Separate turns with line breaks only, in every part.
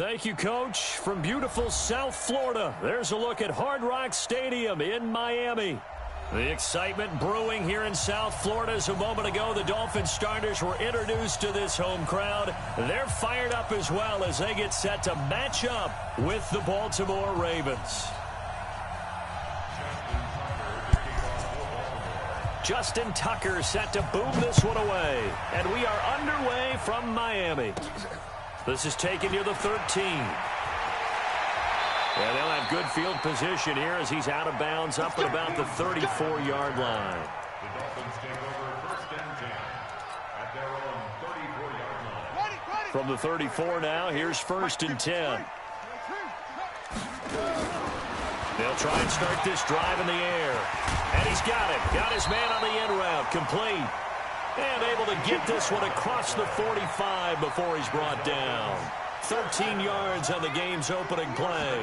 Thank you, Coach. From beautiful South Florida, there's a look at Hard Rock Stadium in Miami. The excitement brewing here in South Florida as a moment ago the Dolphins starters were introduced to this home crowd. They're fired up as well as they get set to match up with the Baltimore Ravens. Justin Tucker set to boom this one away. And we are underway from Miami. This is taken near the 13. And they'll have good field position here as he's out of bounds up at about the 34-yard line.
The Dolphins take over first and 10 at their own 34-yard line.
From the 34 now, here's first and 10. They'll try and start this drive in the air. And he's got it. Got his man on the end route. Complete. And able to get this one across the 45 before he's brought down. 13 yards on the game's opening play.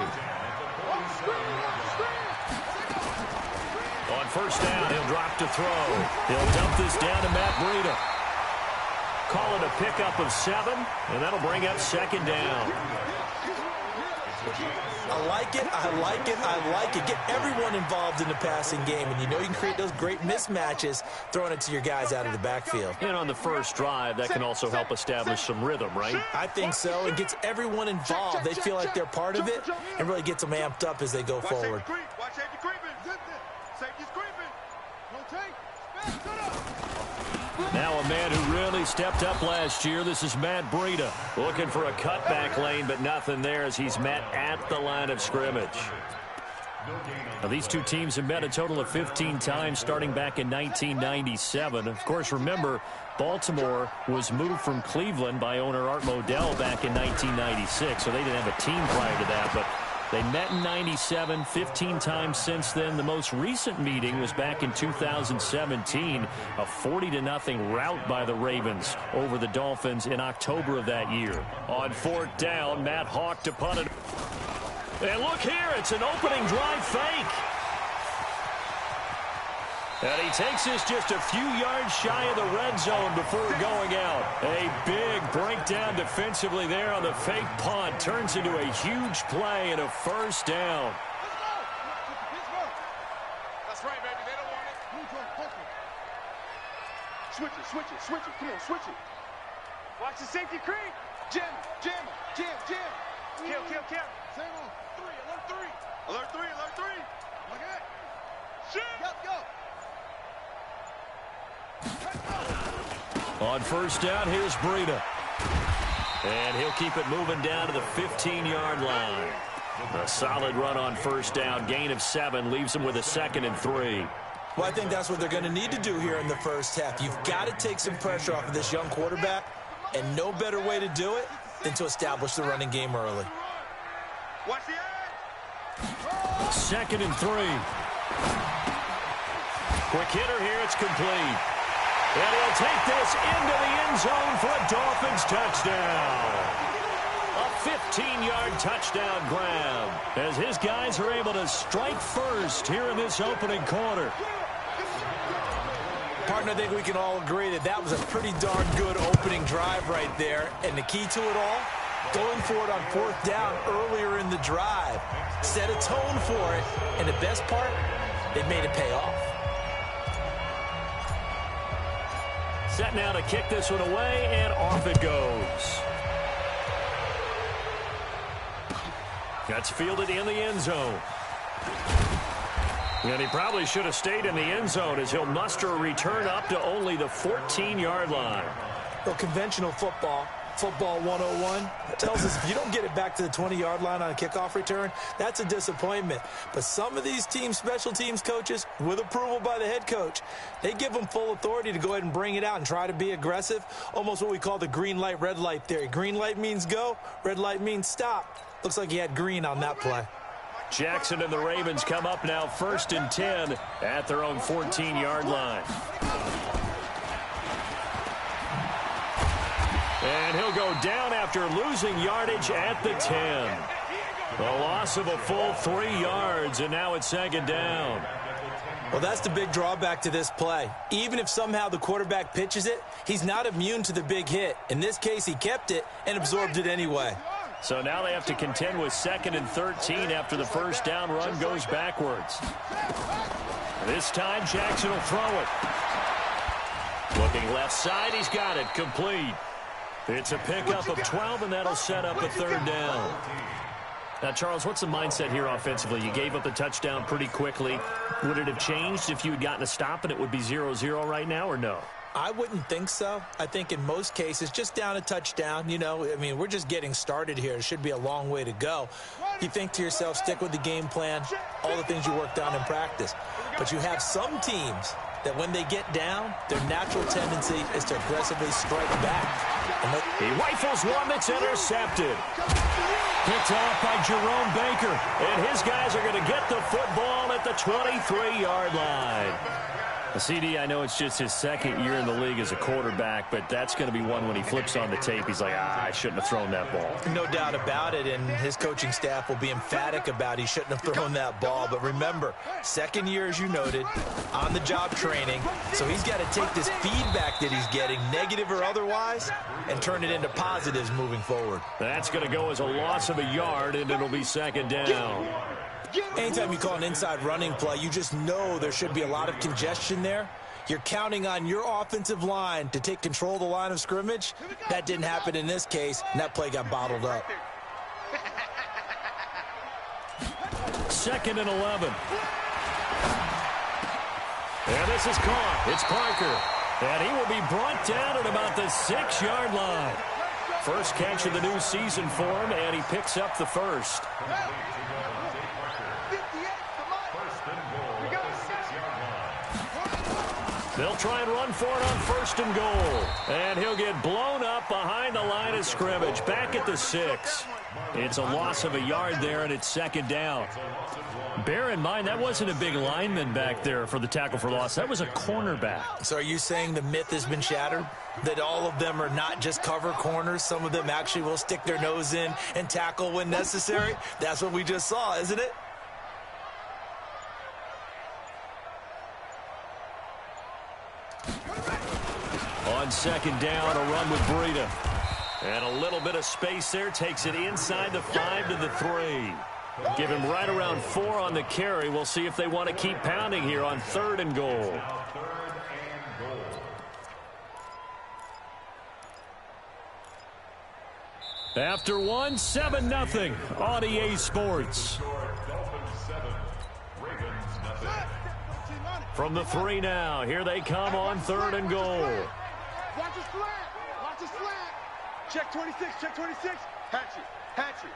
On first down, he'll drop to throw. He'll dump this down to Matt Breida. Call it a pickup of 7, and that'll bring up second down.
I like it, I like it, I like it. Get everyone involved in the passing game, and you know you can create those great mismatches throwing it to your guys out of the backfield.
And on the first drive, that can also help establish some rhythm, right?
I think so. It gets everyone involved. They feel like they're part of it and really gets them amped up as they go forward.
Watch safety creeping. Safety's creeping. No take.
Now a man who really stepped up last year. This is Matt Breida. Looking for a cutback lane, but nothing there as he's met at the line of scrimmage. Now, these two teams have met a total of 15 times starting back in 1997. Of course, remember, Baltimore was moved from Cleveland by owner Art Modell back in 1996, so they didn't have a team prior to that, but they met in 97, 15 times since then. The most recent meeting was back in 2017, a 40-0 rout by the Ravens over the Dolphins in October of that year. On fourth down, Matt Hawk to punt it. And look here, it's an opening drive fake. And he takes this just a few yards shy of the red zone before going out. A big breakdown defensively there on the fake punt. Turns into a huge play and a first down.
That's right, baby. They don't want it. Switch it. Come on, switch it. Watch the safety creep. Jam. Kill. Same on. 3. Alert 3. Look at it. Shoot. Go.
On first down, here's Breida. And he'll keep it moving down to the 15-yard line. A solid run on first down. Gain of 7 leaves him with a 2nd and 3.
Well, I think that's what they're going to need to do here in the first half. You've got to take some pressure off of this young quarterback, and no better way to do it than to establish the running game early.
Watch the edge.
2nd and 3. Quick hitter here. It's complete. And he'll take this into the end zone for a Dolphins touchdown. A 15-yard touchdown grab as his guys are able to strike first here in this opening quarter.
Partner, I think we can all agree that that was a pretty darn good opening drive right there. And the key to it all, going for it on fourth down earlier in the drive. Set a tone for it. And the best part, they made it pay off.
Set now to kick this one away, and off it goes. That's fielded in the end zone. And he probably should have stayed in the end zone as he'll muster a return up to only the 14-yard line.
Well, conventional football 101, tells us if you don't get it back to the 20-yard line on a kickoff return, that's a disappointment. But some of these teams, special teams coaches, with approval by the head coach, they give them full authority to go ahead and bring it out and try to be aggressive, almost what we call the green light, red light theory. Green light means go, red light means stop. Looks like he had green on that play.
Jackson and the Ravens come up now 1st and 10 at their own 14-yard line. And he'll go down after losing yardage at the 10. The loss of a full 3 yards, and now it's 2nd down.
Well, that's the big drawback to this play. Even if somehow the quarterback pitches it, he's not immune to the big hit. In this case, he kept it and absorbed it anyway.
So now they have to contend with 2nd and 13 after the first down run goes backwards. This time Jackson will throw it. Looking left side, he's got it. Complete. It's a pickup of 12, and that'll set up a 3rd down. Now, Charles, what's the mindset here offensively? You gave up the touchdown pretty quickly. Would it have changed if you had gotten a stop and it would be 0-0 right now, or no?
I wouldn't think so. I think in most cases, just down a touchdown, you know, I mean, we're just getting started here. It should be a long way to go. You think to yourself, stick with the game plan, all the things you worked on in practice. But you have some teams that when they get down, their natural tendency is to aggressively strike back.
He rifles one that's intercepted. Picked off by Jerome Baker. And his guys are going to get the football at the 23-yard line. CD, I know it's just his 2nd year in the league as a quarterback, but that's going to be one when he flips on the tape, he's like, I shouldn't have thrown that ball.
No doubt about it, and his coaching staff will be emphatic about he shouldn't have thrown that ball. But remember, 2nd year, as you noted, on-the-job training, so he's got to take this feedback that he's getting, negative or otherwise, and turn it into positives moving forward.
That's going to go as a loss of a yard, and it'll be 2nd down.
Anytime you call an inside running play, you just know there should be a lot of congestion there. You're counting on your offensive line to take control of the line of scrimmage. That didn't happen in this case, and that play got bottled up.
2nd and 11. And this is caught. It's Parker. And he will be brought down at about the 6-yard line. First catch of the new season for him, and he picks up the first. They'll try and run for it on 1st and goal. And he'll get blown up behind the line of scrimmage. Back at the 6. It's a loss of a yard there, and it's 2nd down. Bear in mind, that wasn't a big lineman back there for the tackle for loss. That was a cornerback.
So are you saying the myth has been shattered? That all of them are not just cover corners? Some of them actually will stick their nose in and tackle when necessary? That's what we just saw, isn't it?
On 2nd down, a run with Breida. And a little bit of space there. Takes it inside the 5 to the 3. Give him right around 4 on the carry. We'll see if they want to keep pounding here on 3rd and goal. After 1, 7-0 on EA Sports. From the 3 now. Here they come on 3rd and goal.
Watch his flat. Watch his flat. Check 26. Check 26. Hatchet. Hatchet.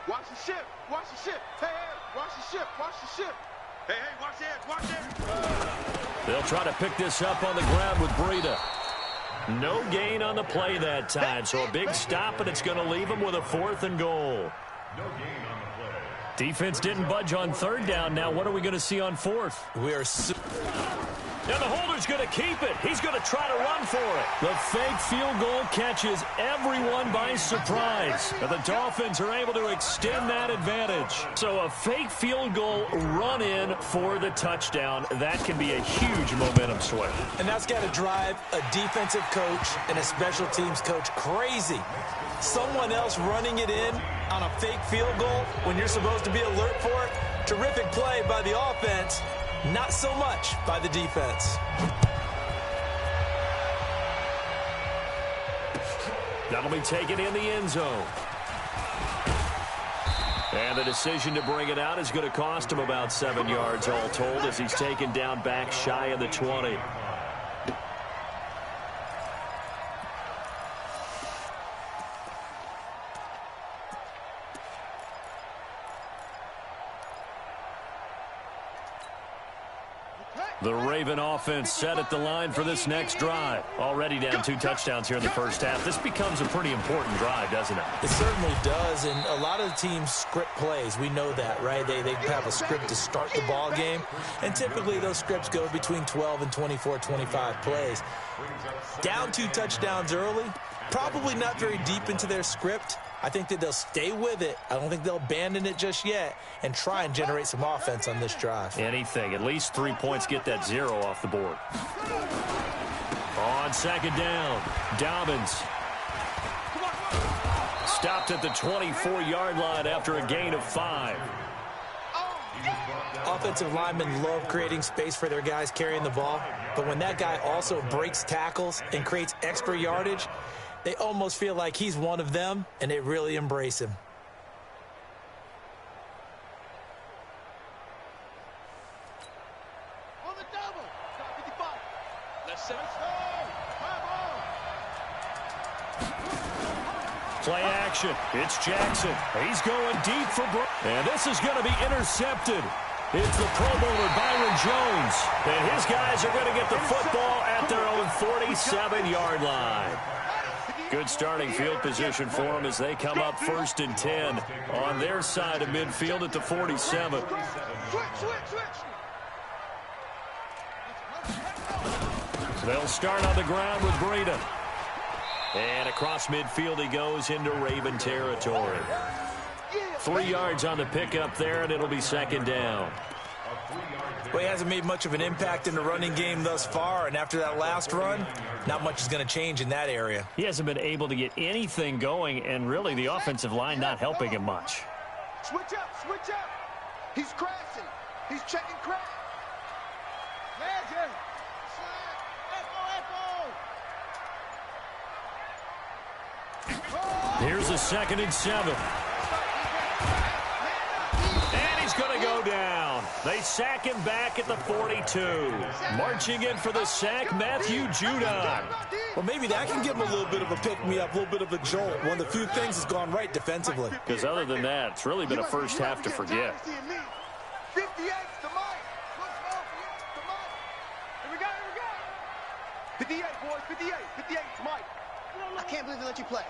Watch the ship. Watch the ship. Hey, hey. Watch the ship. Watch the ship. Hey, hey. Watch it. Watch it.
They'll try to pick this up on the ground with Breida. No gain on the play that time. So a big stop, and it's going to leave them with a 4th and goal.
No gain on the play.
Defense didn't budge on 3rd down. Now what are we going to see on 4th? Now the holder's going to keep it. He's going to try to run for it. The fake field goal catches everyone by surprise. And the Dolphins are able to extend that advantage. So a fake field goal run in for the touchdown. That can be a huge momentum swing.
And that's got to drive a defensive coach and a special teams coach crazy. Someone else running it in on a fake field goal when you're supposed to be alert for it. Terrific play by the offense. Not so much by the defense.
That'll be taken in the end zone. And the decision to bring it out is going to cost him about 7 yards all told as he's taken down back shy of the 20. The Raven offense set at the line for this next drive. Already down 2 touchdowns here in the first half. This becomes a pretty important drive, doesn't it?
It certainly does, and a lot of the teams script plays. We know that, right? They have a script to start the ball game, and typically those scripts go between 12 and 24, 25 plays. Down 2 touchdowns early, probably not very deep into their script. I think that they'll stay with it. I don't think they'll abandon it just yet and try and generate some offense on this drive.
Anything. At least 3 points, get that 0 off the board. On 2nd down, Dobbins. Stopped at the 24-yard line after a gain of 5.
Offensive linemen love creating space for their guys carrying the ball, but when that guy also breaks tackles and creates extra yardage, they almost feel like he's one of them, and they really embrace him.
On the double. Stop 55. Let's go.
Play action. It's Jackson. He's going deep for Brown. And this is going to be intercepted. It's the Pro Bowler Byron Jones. And his guys are going to get the football at their own 47-yard line. Good starting field position for them as they come up 1st and 10 on their side of midfield at the 47. They'll start on the ground with Breida. And across midfield he goes into Raven territory. 3 yards on the pickup there, and it'll be 2nd down.
Well, he hasn't made much of an impact in the running game thus far, and after that last run, not much is going to change in that area.
He hasn't been able to get anything going, and really the offensive line not helping him much.
Switch up, switch up. He's crashing. He's checking crash. Magic.
Here's a 2nd and 7. And he's going to go down. They sack him back at the 42. Marching in for the sack, Matthew Judon.
Well, maybe that can give him a little bit of a pick-me-up, a little bit of a jolt. One of the few things has gone right defensively.
Because other than that, it's really been a first half to forget.
58's the mic. Here we go, here we go. 58, boys, 58. 58's Mike.
I can't believe they let you play.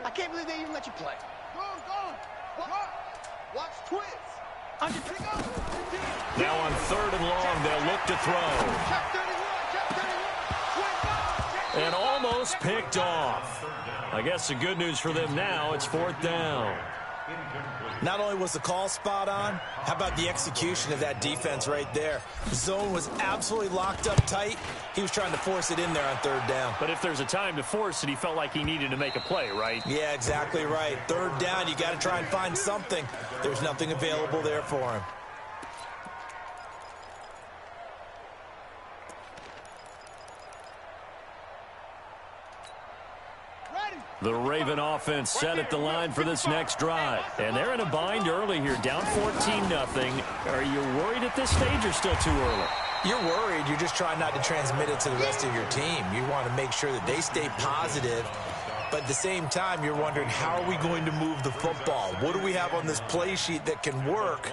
I can't believe they even let you play.
Watch twins.
Now on 3rd and long, they'll look to throw.
Check 31, check 31.
And almost picked off. I guess the good news for them now, it's 4th down.
Not only was the call spot on, how about the execution of that defense right there? The zone was absolutely locked up tight. He was trying to force it in there on 3rd down.
But if there's a time to force it, he felt like he needed to make a play, right?
Yeah, exactly right. 3rd down, you got to try and find something. There's nothing available there for him.
The Raven offense set at the line for this next drive. And they're in a bind early here, down 14-0. Are you worried at this stage or still too early?
You're worried. You're just trying not to transmit it to the rest of your team. You want to make sure that they stay positive. But at the same time, you're wondering, how are we going to move the football? What do we have on this play sheet that can work?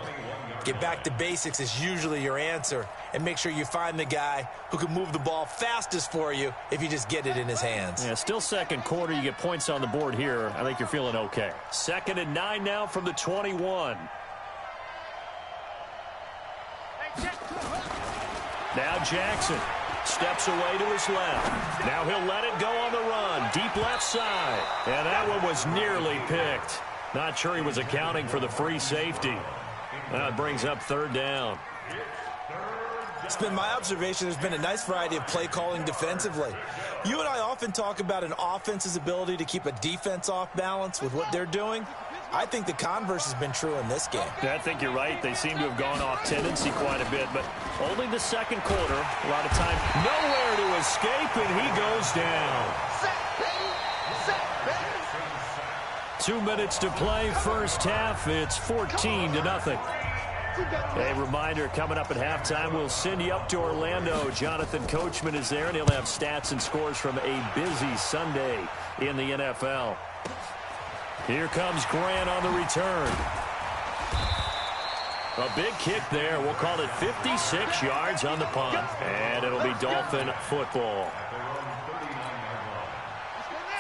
Get back to basics is usually your answer. And make sure you find the guy who can move the ball fastest for you if you just get it in his hands.
Yeah, still 2nd quarter. You get points on the board here. I think you're feeling okay. 2nd and 9 now from the 21. Now Jackson steps away to his left. Now he'll let it go on the run. Deep left side. And that one was nearly picked. Not sure he was accounting for the free safety. That brings up 3rd down.
It's been my observation there's been a nice variety of play calling defensively. You and I often talk about an offense's ability to keep a defense off balance with what they're doing. I think the converse has been true in this game.
Yeah, I think you're right. They seem to have gone off tendency quite a bit, but only the 2nd quarter. A lot of time, nowhere to escape, and he goes down. 2 minutes to play, first half. It's 14-0. A reminder, coming up at halftime, we'll send you up to Orlando. Jonathan Coachman is there, and he'll have stats and scores from a busy Sunday in the NFL. Here comes Grant on the return. A big kick there. We'll call it 56 yards on the punt. And it'll be Dolphin football.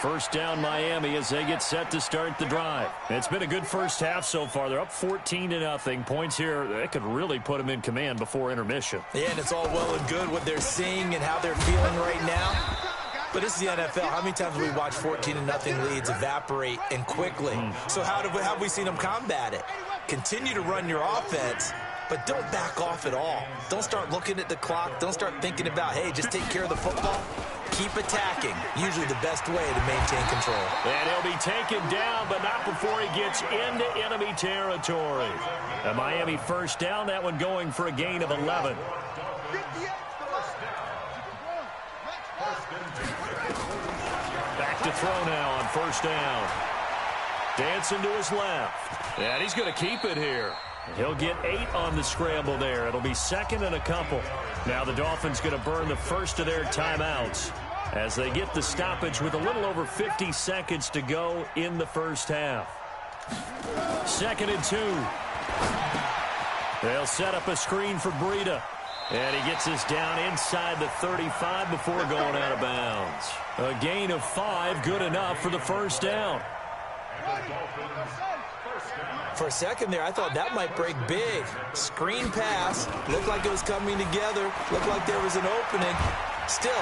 First down Miami as they get set to start the drive. It's been a good first half so far. They're up 14-0. Points here, that could really put them in command before intermission.
Yeah, and it's all well and good what they're seeing and how they're feeling right now. But this is the NFL. How many times have we watched 14-0 leads evaporate and quickly? So how have we seen them combat it? Continue to run your offense, but don't back off at all. Don't start looking at the clock. Don't start thinking about, hey, just take care of the football. keep attacking. Usually the best way to maintain control.
And he'll be taken down, but not before he gets into enemy territory. A Miami first down, that one going for a gain of 11. Back to throw now on first down. Dancing to his left. And he's going to keep it here. He'll get 8 on the scramble there. It'll be second and a couple. Now the Dolphins going to burn the first of their timeouts as they get the stoppage with a little over 50 seconds to go in the first half. 2nd and 2. They'll set up a screen for Breida. And he gets us down inside the 35 before going out of bounds. A gain of 5, good enough for the first down.
For a second there, I thought that might break big. Screen pass. Looked like it was coming together. Looked like there was an opening. Still,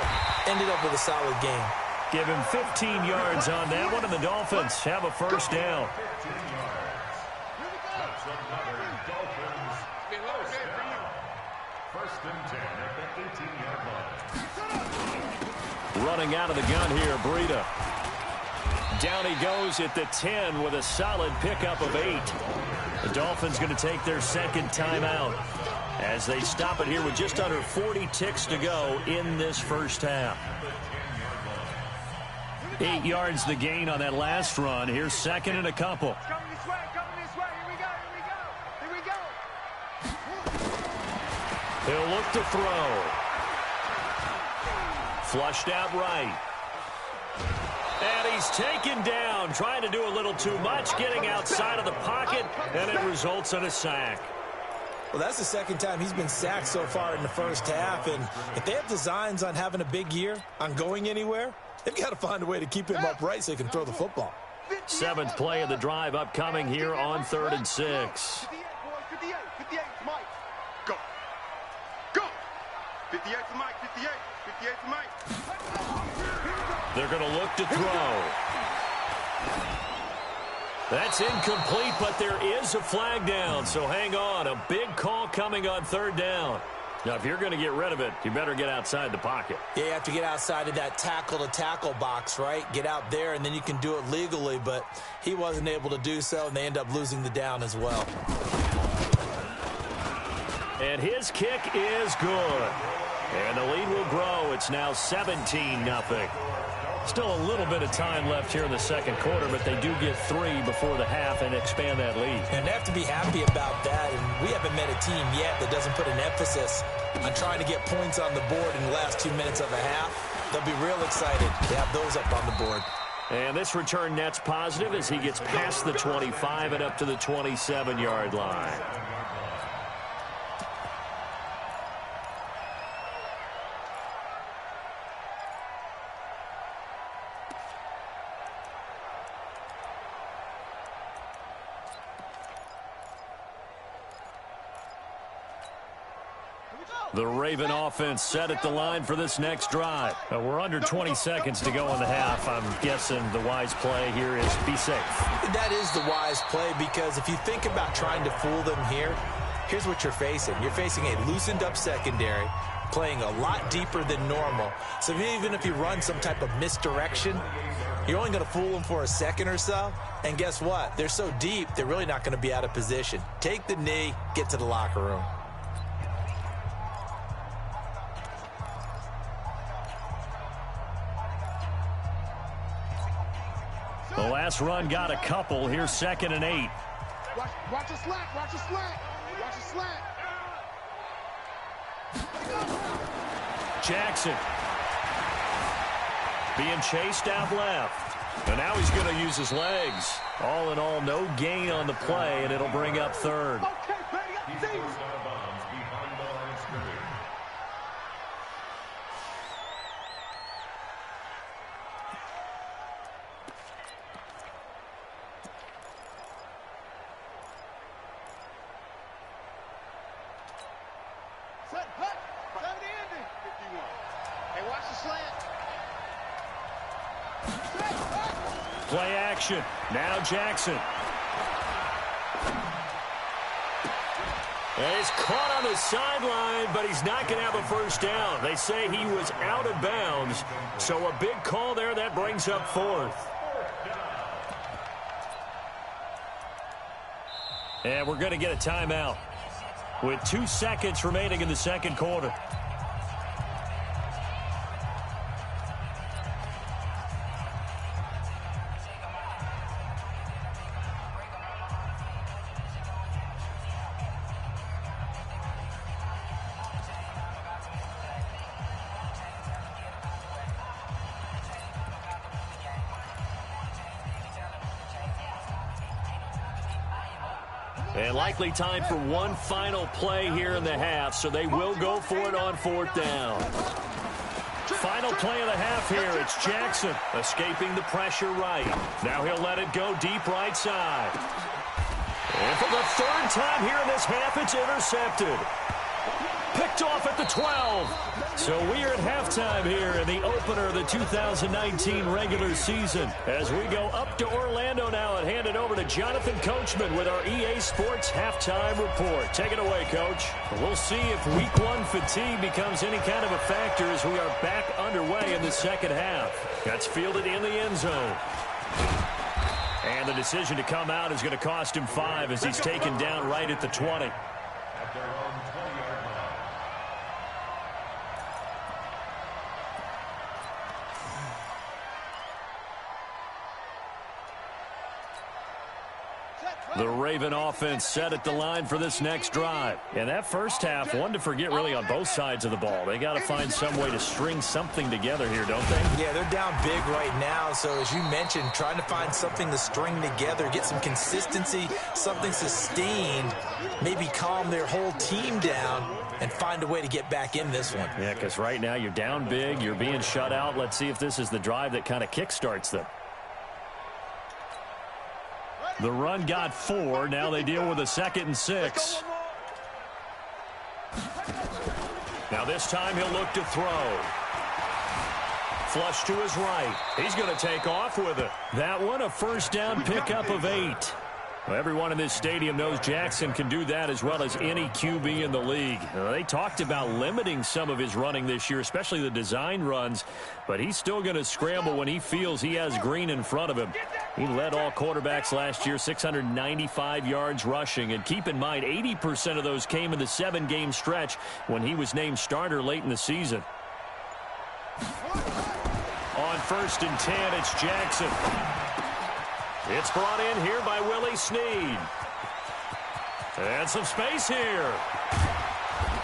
ended up with a solid game.
Give him 15 yards on that one, and the Dolphins have a first down.
First and 10 at the 18-yard line.
Running out of the gun here, Breida. Down he goes at the 10 with a solid pickup of 8. The Dolphins going to take their second timeout as they stop it here with just under 40 ticks to go in this first half. 8 yards the gain on that last run. Here's second and a couple.
Coming this way, here we go, here we go.
He'll look to throw. Flushed out right. And he's taken down, trying to do a little too much, getting outside of the pocket, and it results in a sack.
Well, that's the second time he's been sacked so far in the first half, and if they have designs on having a big year, on going anywhere, they've got to find a way to keep him upright so he can throw the football.
7th play of the drive upcoming here on 3rd and 6.
58, 58 to Mike. Go. Go. 58 to Mike, 58. 58 to Mike.
They're going to look to throw. That's incomplete, but there is a flag down, so hang on. A big call coming on 3rd down. Now, if you're going to get rid of it, you better get outside the pocket.
Yeah, you have to get outside of that tackle-to-tackle box, right? Get out there, and then you can do it legally, but he wasn't able to do so, and they end up losing the down as well.
And his kick is good. And the lead will grow. It's now 17-0. Still a little bit of time left here in the second quarter, but they do get 3 before the half and expand that lead.
And they have to be happy about that, and we haven't met a team yet that doesn't put an emphasis on trying to get points on the board in the last 2 minutes of a half. They'll be real excited to have those up on the board.
And this return net's positive as he gets past the 25 and up to the 27-yard line. The Raven offense set at the line for this next drive. We're under 20 seconds to go in the half. I'm guessing the wise play here is be safe.
That is the wise play, because if you think about trying to fool them here, here's what you're facing. You're facing a loosened up secondary, playing a lot deeper than normal. So even if you run some type of misdirection, you're only going to fool them for a second or so. And guess what? They're so deep, they're really not going to be out of position. Take the knee, get to the locker room.
The last run got a couple. Here's 2nd and 8.
Watch the slant, watch the slant, watch the slant.
Jackson being chased out left. And now he's going to use his legs. All in all, no gain on the play, and it'll bring up 3rd.
Okay, baby, see you.
Behind the line of scrimmage.
Set, hut, 70 ending. 51. Hey, watch the slant. Set, hut.
Play action. Now Jackson. And he's caught on the sideline, but he's not going to have a first down. They say he was out of bounds, so a big call there that brings up fourth. And we're going to get a timeout with 2 seconds remaining in the second quarter. And likely time for one final play here in the half, so they will go for it on fourth down. Final play of the half here. It's Jackson escaping the pressure right. Now he'll let it go deep right side. And for the third time here in this half, it's intercepted. Picked off at the 12. So we are at halftime here in the opener of the 2019 regular season. As we go up to Orlando now and hand it over to Jonathan Coachman with our EA Sports halftime report. Take it away, Coach. We'll see if week one fatigue becomes any kind of a factor as we are back underway in the second half. That's fielded in the end zone. And the decision to come out is going to cost him 5 as he's taken down right at the 20. The Raven offense set at the line for this next drive. And that first half, one to forget really on both sides of the ball. They got to find some way to string something together here, don't they?
Yeah, they're down big right now. So as you mentioned, trying to find something to string together, get some consistency, something sustained, maybe calm their whole team down and find a way to get back in this one.
Yeah, because right now you're down big, you're being shut out. Let's see if this is the drive that kind of kickstarts them. The run got 4. Now they deal with a 2nd and 6. Now this time he'll look to throw. Flush to his right. He's going to take off with it. That one a first down pickup of 8. Well, everyone in this stadium knows Jackson can do that as well as any QB in the league. They talked about limiting some of his running this year, especially the design runs, but he's still going to scramble when he feels he has green in front of him. He led all quarterbacks last year, 695 yards rushing, and keep in mind 80% of those came in the 7-game stretch when he was named starter late in the season. On 1st and 10, it's Jackson. It's brought in here by Willie Snead. And some space here.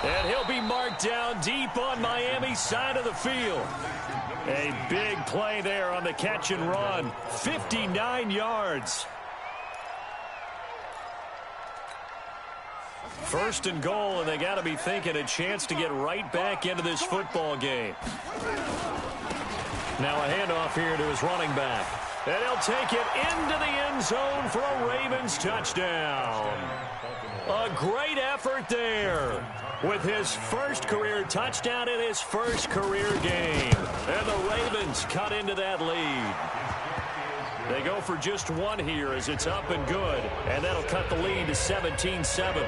And he'll be marked down deep on Miami's side of the field. A big play there on the catch and run. 59 yards. 1st and goal, and they got to be thinking a chance to get right back into this football game. Now a handoff here to his running back. And he'll take it into the end zone for a Ravens touchdown. A great effort there with his first career touchdown in his first career game. And the Ravens cut into that lead. They go for just 1 here as it's up and good. And that'll cut the lead to 17-7.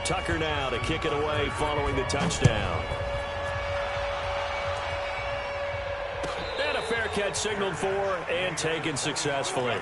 Tucker now to kick it away following the touchdown. Fair catch signaled for and taken successfully.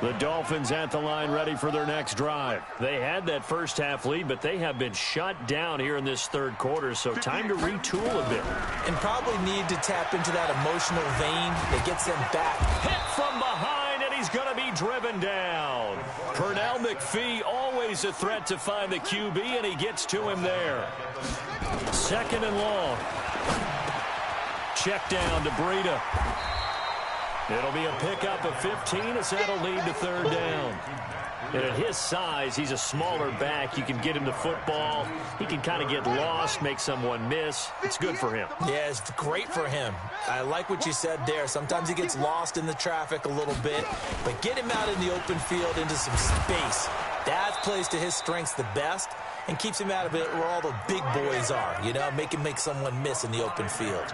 The Dolphins at the line ready for their next drive. They had that first half lead, but they have been shut down here in this third quarter, so time to retool a bit.
And probably need to tap into that emotional vein that gets them back.
Hit from behind, and he's going to be driven down. Pernell McPhee, always a threat to find the QB, and he gets to him there. 2nd and long. Check down to Breida. It'll be a pickup of 15 as that'll lead to 3rd down. And at his size, he's a smaller back. You can get him the football. He can kind of get lost, make someone miss. It's good for him.
Yeah, it's great for him. I like what you said there. Sometimes he gets lost in the traffic a little bit, but get him out in the open field into some space. That plays to his strengths the best and keeps him out of it where all the big boys are, you know, make someone miss in the open field.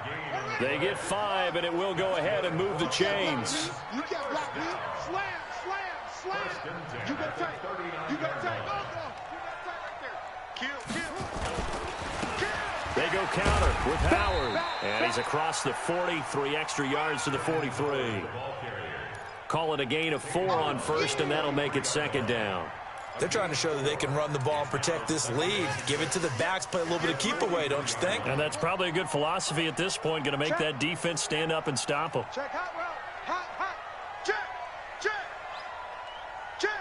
They get 5, and it will go ahead and move the chains.
You can't block me. Slam, slam, slam. You got tight. You got tight. Go, go. You got tight right there. Kill, kill.
They go counter with Howard. And he's across the 40, 3 extra yards to the 43. Call it a gain of 4 on first, and that'll make it second down.
They're trying to show that they can run the ball and protect this lead. Give it to the backs, play a little bit of keep away, don't you think?
And that's probably a good philosophy at this point, going to make that defense stand up and stop them.
Check hot route. Hot, hot. Check, check, check.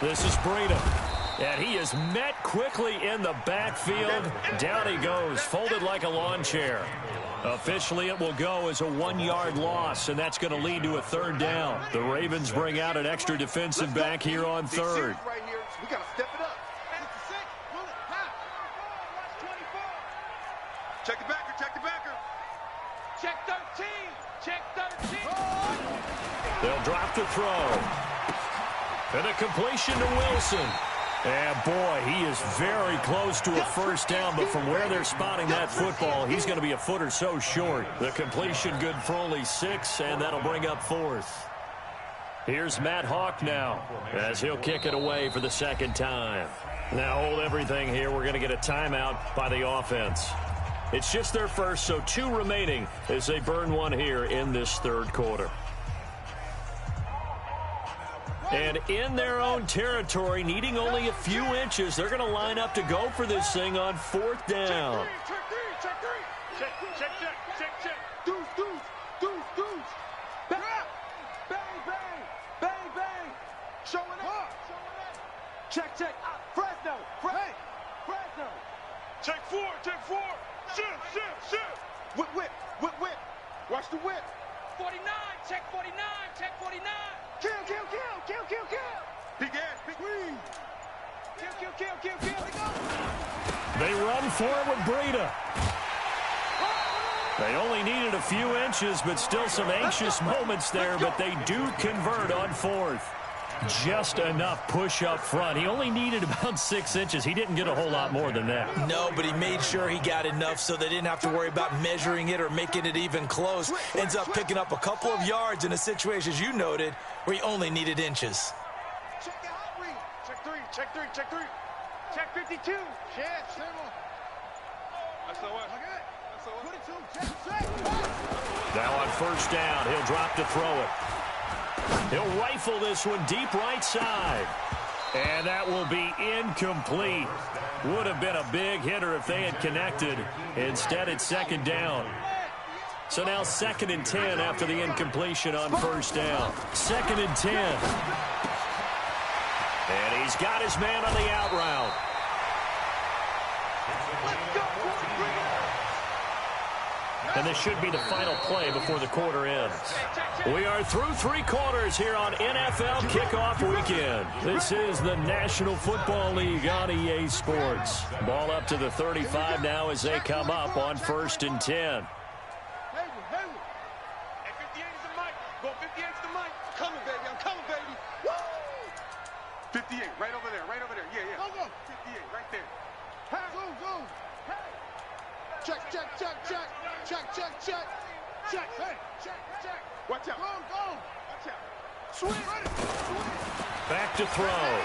This is Breida. And he is met quickly in the backfield. Down he goes, folded like a lawn chair. Officially, it will go as a 1-yard loss, and that's going to lead to a third down. The Ravens bring out an extra defensive back here on third.
Right here. We got to step it up. Check the backer, check the backer. Check 13, check 13.
They'll drop the throw. And a completion to Wilson. And, boy, he is very close to a first down, but from where they're spotting that football, he's going to be a foot or so short. The completion good for only 6, and that'll bring up 4th. Here's Matt Hawk now, as he'll kick it away for the second time. Now hold everything here. We're going to get a timeout by the offense. It's just their first, so 2 remaining as they burn 1 here in this third quarter. And in their own territory, needing only a few inches, they're going to line up to go for this thing on 4th down.
Check 3, check 3. Check, check, check, check, check. Deuce, deuce, deuce, deuce. Bang, bang, bang, bang, bang. Showing up, showing up. Check, check. Fresno, Fresno. Check 4, check 4. Shift, shift, shift. Whip, whip, whip, whip. Watch the whip. 49, check 49, check 49. Kill, kill, kill, kill, kill, kill. Big ass, big wing. Kill, kill, kill, kill, kill.
They run for it with Breida. They only needed a few inches, but still some anxious moments there, but they do convert on 4th. Just enough push up front. He only needed about 6 inches. He didn't get a whole lot more than that.
No, but he made sure he got enough so they didn't have to worry about measuring it or making it even close. Ends up picking up a couple of yards in a situation, as you noted, where he only needed inches.
Check the hot read. Check 3, check 3, check 3. Check 52. Check, That's so what? That's so what? 22, check.
Now on first down, he'll drop to throw it. He'll rifle this one deep right side. And that will be incomplete. Would have been a big hitter if they had connected. Instead, it's second down. So now 2nd and 10 after the incompletion on first down. 2nd and 10. And he's got his man on the out route. And this should be the final play before the quarter ends. We are through 3 quarters here on NFL Kickoff Weekend. This is the National Football League on EA Sports. Ball up to the 35 now as they come up on 1st and 10.
Hey, 58 is the mic. Go 58 is the mic. Coming, baby. I'm coming, baby. Woo! 58, right over there, right over there. Yeah, yeah. Go, go. 58, right there. Hey, go. Hey. Check, check, check, check. Check, check, check. Check, hey, check, check. Watch out. Go. Watch out. Swing.
Back to throw.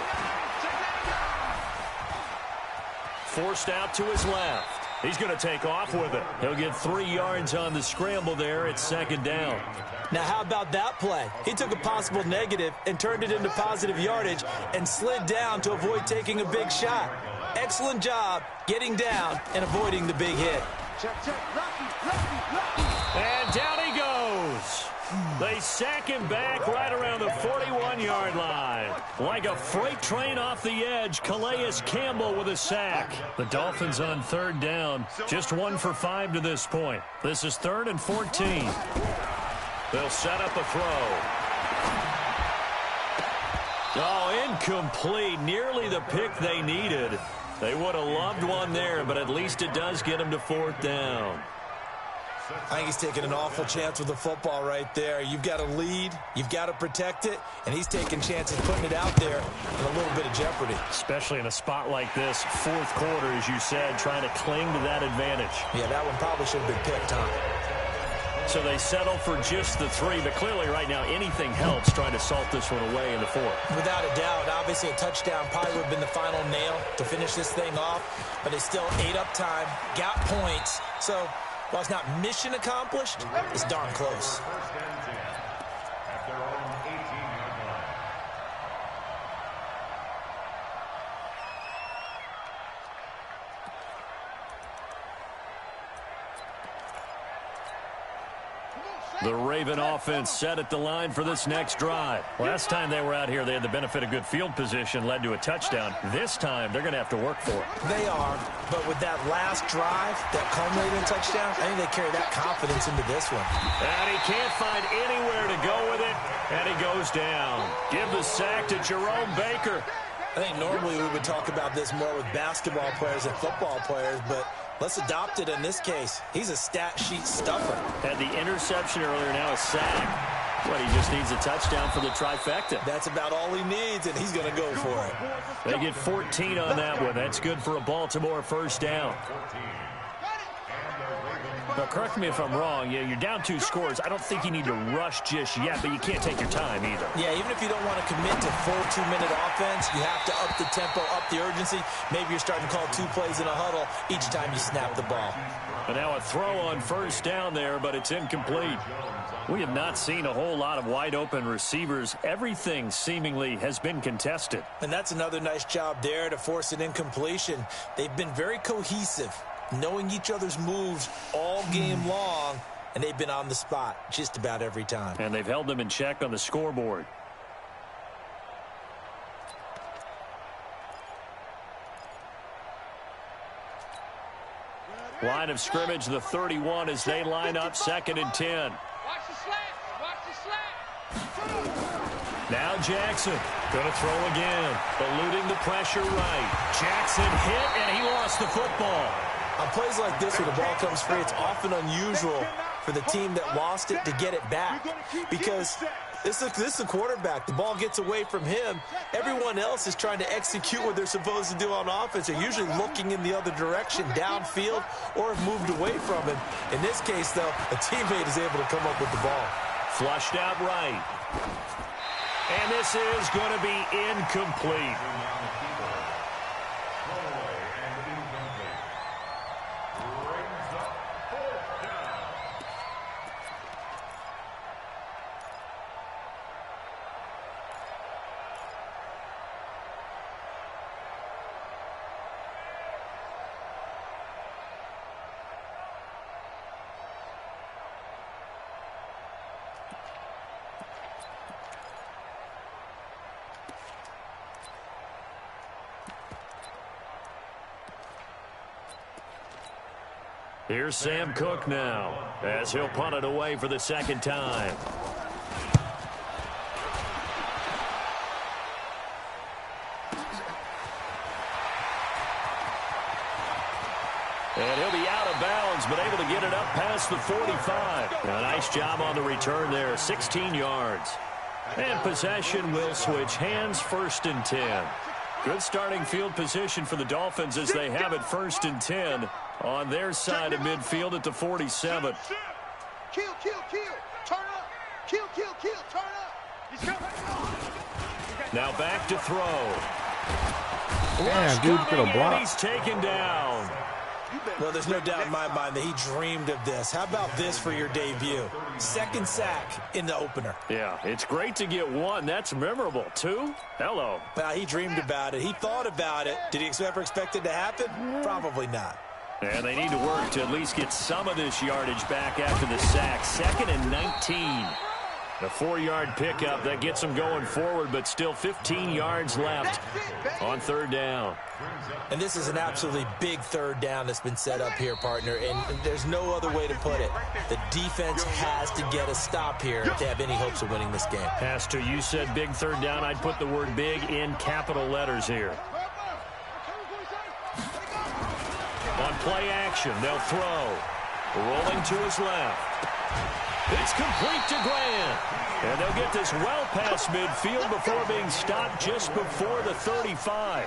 Forced out to his left. He's going to take off with it. He'll get 3 yards on the scramble there at second down.
Now, how about that play? He took a possible negative and turned it into positive yardage and slid down to avoid taking a big shot. Excellent job getting down and avoiding the big hit.
Check.
And down he goes. They sack him back right around the 41-yard line. Like a freight train off the edge, Calais Campbell with a sack. The Dolphins on 3rd down, just 1 for 5 to this point. This is 3rd and 14. They'll set up a throw. Oh, incomplete. Nearly the pick they needed. They would have loved one there, but at least it does get them to 4th down.
I think he's taking an awful chance with the football right there. You've got to lead, you've got to protect it, and he's taking chances putting it out there in a little bit of jeopardy.
Especially in a spot like this, fourth quarter, as you said, trying to cling to that advantage.
Yeah, that one probably should have been picked, huh?
So they settle for just the 3, but clearly right now anything helps trying to salt this one away in the 4th.
Without a doubt, obviously a touchdown probably would have been the final nail to finish this thing off, but they still ate up time, got points. So while it's not mission accomplished, it's darn close.
First and 10 at their own 18-yard line.
The Raven offense set at the line for this next drive. Last time they were out here, they had the benefit of good field position, led to a touchdown. This time, they're going to have to work for it.
They are, but with that last drive that culminated in touchdown, I think they carry that confidence into this one.
And he can't find anywhere to go with it, and he goes down. Give the sack to Jerome Baker.
I think normally we would talk about this more with basketball players and football players, but let's adopt it in this case. He's a stat sheet stuffer.
Had the interception earlier, now a sack. But he just needs a touchdown for the trifecta.
That's about all he needs, and he's going to go for it.
They get 14 on that one. That's good for a Baltimore first down. Now, correct me if I'm wrong. Yeah, you're down 2 scores. I don't think you need to rush just yet, but you can't take your time either.
Yeah, even if you don't want to commit to full 2-minute offense, you have to up the tempo, up the urgency. Maybe you're starting to call 2 plays in a huddle each time you snap the ball.
And now a throw on first down there, but it's incomplete. We have not seen a whole lot of wide-open receivers. Everything seemingly has been contested.
And that's another nice job there to force an incompletion. They've been very cohesive, knowing each other's moves all game long, and they've been on the spot just about every time.
And they've held them in check on the scoreboard. Line of scrimmage, the 31 as they line up 2nd and 10.
Watch the slant. Watch the slant.
Now Jackson going to throw again. Eluding the pressure right. Jackson hit, and he lost the football.
On plays like this where the ball comes free, it's often unusual for the team that lost it to get it back. Because this is the quarterback. The ball gets away from him. Everyone else is trying to execute what they're supposed to do on offense. They're usually looking in the other direction, downfield, or have moved away from him. In this case, though, a teammate is able to come up with the ball.
Flushed out right. And this is going to be incomplete. Here's Sam Cook now, as he'll punt it away for the 2nd time. And he'll be out of bounds, but able to get it up past the 45. A nice job on the return there, 16 yards. And possession will switch hands, 1st and 10. Good starting field position for the Dolphins as they have it 1st and 10 on their side of midfield at the 47.
Kill, kill, kill. Turn up. Kill, kill, kill. Turn up. He's coming.
Now back to throw.
Yeah, dude's gonna block.
He's taken down.
Well, there's no doubt in my mind that he dreamed of this. How about this for your debut? 2nd sack in the opener.
Yeah, it's great to get 1. That's memorable. 2? Hello.
Well, he dreamed about it. He thought about it. Did he ever expect it to happen? Probably not.
And they need to work to at least get some of this yardage back after the sack. 2nd and 19. A 4-yard pickup that gets them going forward, but still 15 yards left on 3rd down.
And this is an absolutely big 3rd down that's been set up here, partner, and there's no other way to put it. The defense has to get a stop here if they have any hopes of winning this game.
Pastor, you said big 3rd down. I'd put the word big in capital letters here. On play action, they'll throw. Rolling to his left. It's complete to Grant. And they'll get this well past midfield before being stopped just before the 35.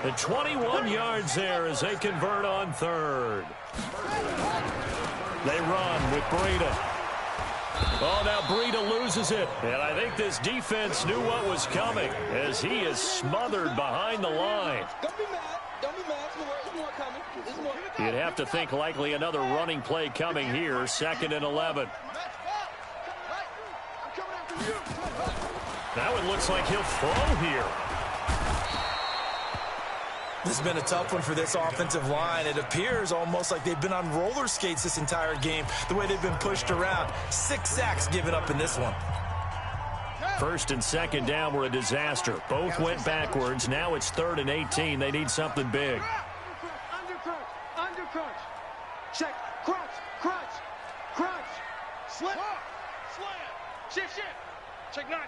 And 21 yards there as they convert on third. They run with Breida. Oh, now Breida loses it. And I think this defense knew what was coming as he is smothered behind the line.
Don't be mad. Don't be mad. There's more coming. There's more.
You'd have to think likely another running play coming here, 2nd and 11. Now it looks like he'll throw here.
This has been a tough one for this offensive line. It appears almost like they've been on roller skates this entire game, the way they've been pushed around. 6 sacks given up in this one.
1st and 2nd down were a disaster. Both went backwards. Now it's 3rd and 18. They need something big.
Under crunch. Check, crunch. Slip, slam. Shift. Check 9.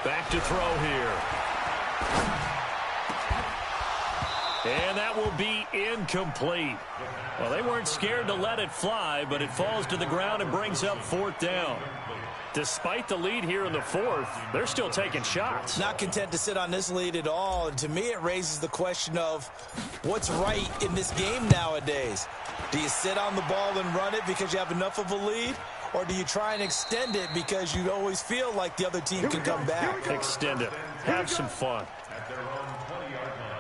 Back to throw here. And that will be incomplete. Well, they weren't scared to let it fly, but it falls to the ground and brings up 4th down. Despite the lead here in the 4th, they're still taking shots.
Not content to sit on this lead at all. And to me, it raises the question of what's right in this game nowadays. Do you sit on the ball and run it because you have enough of a lead? Or do you try and extend it because you always feel like the other team can come back?
Extend it. Have some fun.
At their own 20-yard line.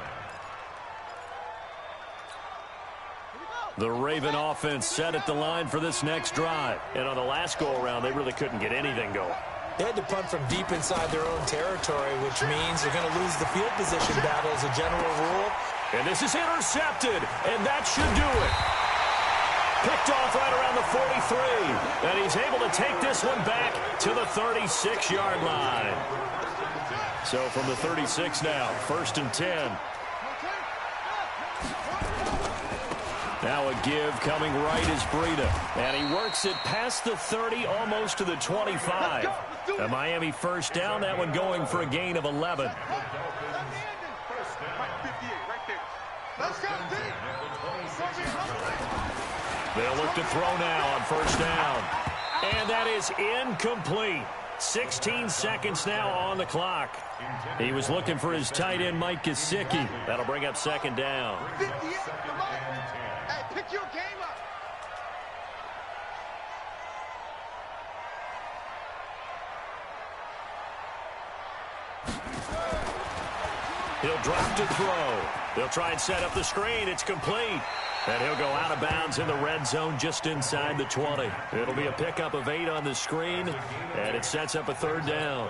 The Raven offense set at the line for this next drive. And on the last go-around, they really couldn't get anything going.
They had to punt from deep inside their own territory, which means they're going to lose the field position battle as a general rule.
And this is intercepted, and that should do it. Picked off right around the 43, and he's able to take this one back to the 36-yard line. So from the 36 now, 1st and 10. Now a give coming right is Breida, and he works it past the 30, almost to the 25. A Miami 1st down, that one going for a gain of 11. They'll look to throw now on 1st down. And that is incomplete. 16 seconds now on the clock. He was looking for his tight end, Mike Gesicki. That'll bring up 2nd down.
Hey, pick your game up.
He'll drop to throw. They'll try and set up the screen. It's complete. And he'll go out of bounds in the red zone just inside the 20. It'll be a pickup of 8 on the screen, and it sets up a 3rd down.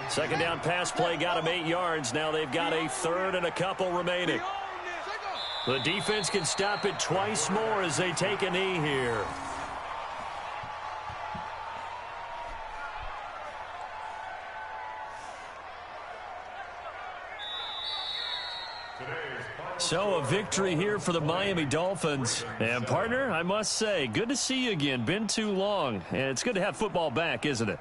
2nd down pass play got him 8 yards. Now they've got a 3rd and a couple remaining. The defense can stop it twice more as they take a knee here. So a victory here for the Miami Dolphins. And partner, I must say, good to see you again. Been too long. And it's good to have football back, isn't it?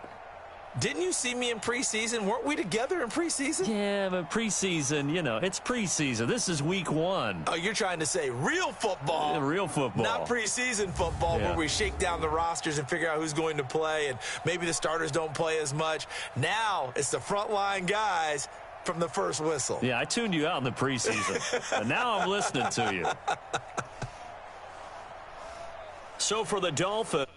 Didn't you see me in preseason? Weren't we together in preseason?
Yeah, but preseason, you know, it's preseason. This is week 1.
Oh, you're trying to say real football.
Yeah, real football.
Not preseason football where we shake down the rosters and figure out who's going to play, and maybe the starters don't play as much. Now it's the frontline guys from the first whistle.
Yeah, I tuned you out in the preseason. And now I'm listening to you. So for the Dolphins.